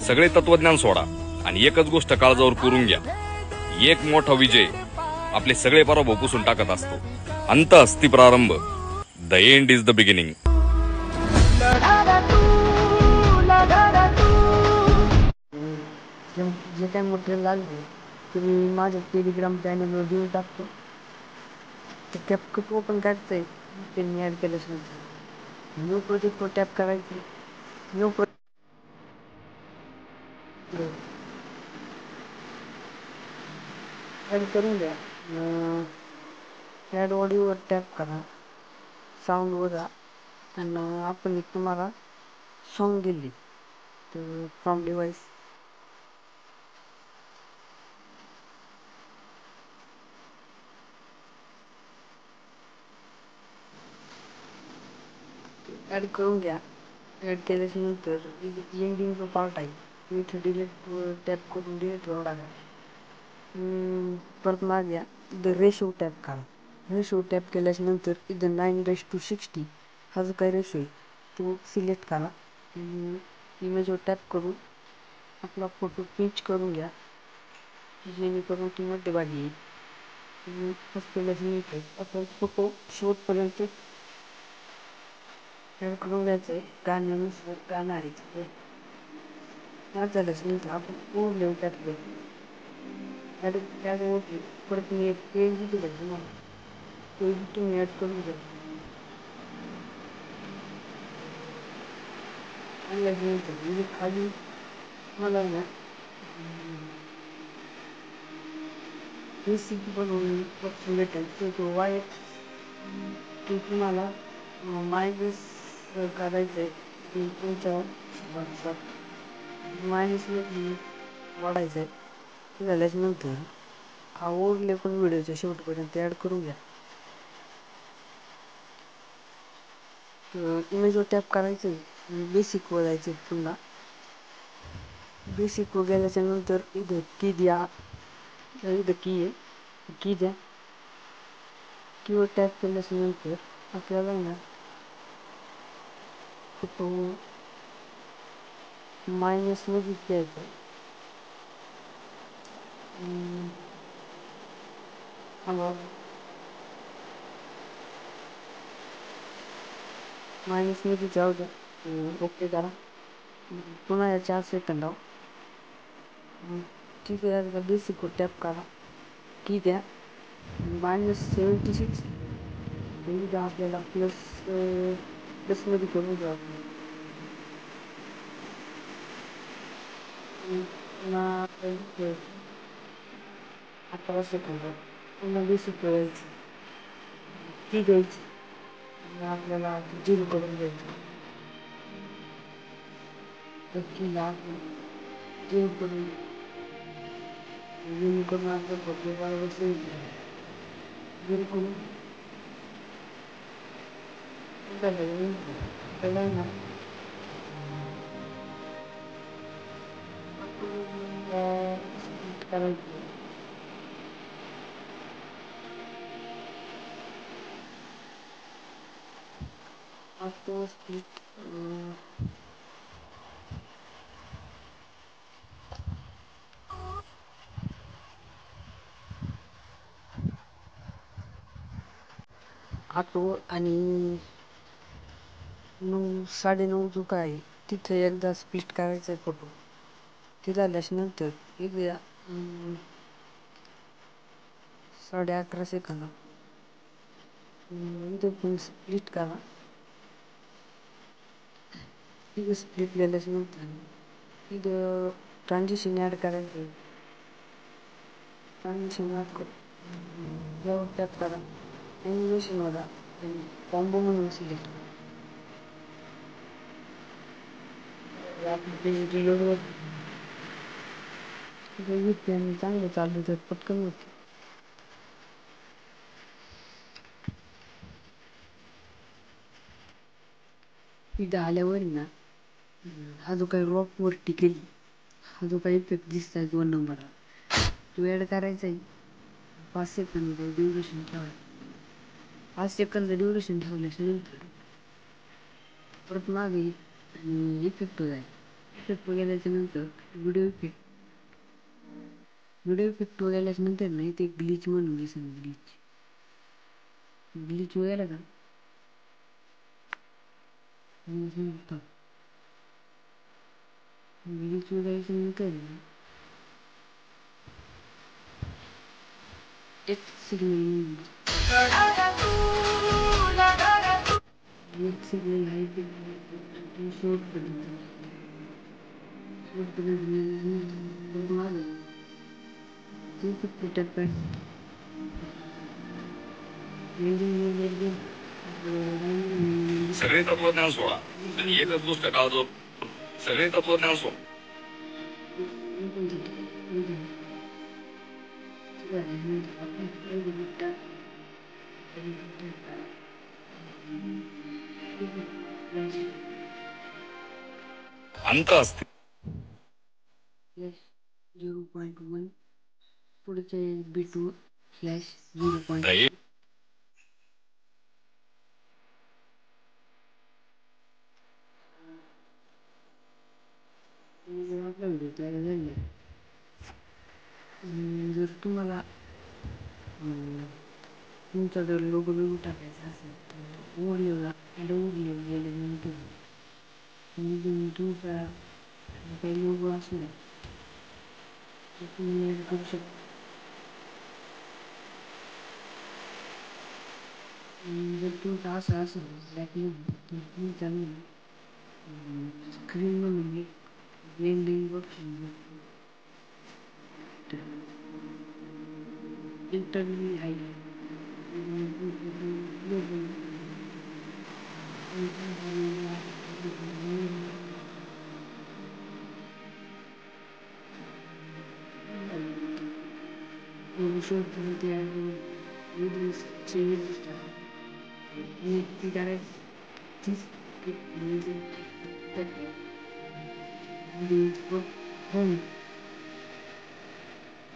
सगळे तत्वज्ञान सोडा आणि एकच गोष्ट काळजावर करून घ्या. एक मोठा विजय आपले सगळे पराभव पुसून टाकत असतो. अंत असती प्रारंभ. The end is the beginning. जे काही मटेरियल लागले ते मी माझ्या टेलिग्राम चॅनलवर देऊन टाकतो. ते कॅपकट ओपन करायचं आहे त्यांनी ॲड केल्याच नंतर न्यू प्रोजेक्टवर टॅप करायचे. न्यू प्रोजेक्ट ॲड करून द्या. ॲड ऑडिओवर टॅप करा. साऊंडवर जा आणि आपण एक तुम्हाला सॉन्ग दिली तर फ्रॉम डिवाइस ॲड करून घ्या. ॲड केल्याच्या नंतर एंडिंगचा पार्ट आहे इथं डिलीटवर टॅप करून डिलीटवर टाका. परत मागे या द रेशो टॅप करा. रेशो टॅप केल्याच्या नंतर इथं 9:60 हा जो काही रेशो आहे तो सिलेक्ट करा. इमेजवर टॅप करून आपला फोटो पिंच करून घ्या जेणेकरून ती मध्यभागी येईल. फक्त केल्याच्या नंतर आपण फोटो शेवटपर्यंत ॲड करून घ्यायचं आहे. गाण्यानुसार गाणं आहे झाल्याच्या नंतर आपण पूर्ण टॅप करू. त्याच्यावरती परत मी एक पेज दिलं तुम्हाला पेज तुम्ही ॲड करून घ्या. आणल्याच्यानंतर खाली मला ना रेसिपी बनवून बघून भेटेल तो वाईट तो तुम्हाला मायनस करायचं आहे की तुमच्या व्हॉट्सअप मायनसमध्ये वाढायचं आहे. ते झाल्याच्यानंतर हा ओरले पण व्हिडिओच्या शेवटपर्यंत ॲड करून घ्या. इमेजवर टॅप करायचं आहे. बेसिकवर जायचं आहे. पुन्हा बेसिकवर गेल्याच्या नंतर इथं की द्या. इथं की आहे की द्या. कीवर टॅप केल्याच्या नंतर आपल्याला ना फोटो मायनसमध्येच घ्यायचा. मायनसमध्ये जाऊ द्या. ओके करा. पुन्हा या 4 सेकंदावर ठीक आहे. आता बेसिकवर टॅप करा. की द्या. -76 आपल्याला प्लसमध्ये करून द्या. पुन्हा 11 सेकंद पुन्हा बेसिक करायचं. की द्यायची आणि आपल्याला झिरो करून द्यायचं. तर कीला आपण झिरो करून आपलं फोटो बरोबर सेव्ह झिरो करून त्याला ना करायचं. आता स्प्लिट ऑटो आणि 9:30 जो काय आहे तिथे एकदा स्प्लिट करायचा आहे फोटो. ते झाल्याच्या नंतर एकदा 11:30 सेकंद इथं पण स्प्लिट करा. इथं स्प्लिट केल्याच्या नंतर इथं ट्रान्झिशन ॲड करायचं आहे. ट्रान्झिशन ॲड करू यावर टॅप करा. ॲनिमेशन जा आणि कॉम्बो म्हणून सिलेक्ट करा. आपलं पेज रिलोड होते आणि चांगलं चाललं तर पटकन होते. इथं आल्यावर ना हा जो काही रॉकवरती केली हा जो काही इफेक्ट दिसत आहे 2 नंबरला तो ॲड करायचा आहे. 5 सेकंद ड्युरेशन ठेवायचं. 5 सेकंद ड्युरेशन ठेवल्याच्या नंतर परत मागे इफेक्ट जाईल. इफेक्ट गेल्याच्या नंतर व्हिडिओ इफेक्ट गेल्याच्या नंतर नाही ते ग्लिच म्हणून दिसेल ग्लिच वगैरे का ग्लिच वगैरेच्या नंतर एक सिग्नल आहे ते शॉर्ट सगळे तत्वज्ञान सोडा आणि एकच गोष्ट काळजो सगळे तत्वज्ञान सोडा अंत असते 0.1 पुढचे B2/0. दये जर तुम्हाला तुमचा जर लोगो बिगो टाकायचा असेल तर ओडिओला गेल्यानंतर तुमचा काही लोगो असला तर तुम्ही ॲड करू शकता. जर तुमचा असा असेल ब्लॅकमध्ये तर तुम्ही त्यांना स्क्रीनमधून एक ब्लेंडिंग ऑप्शन इंटरव्ह्यू आहे करायचं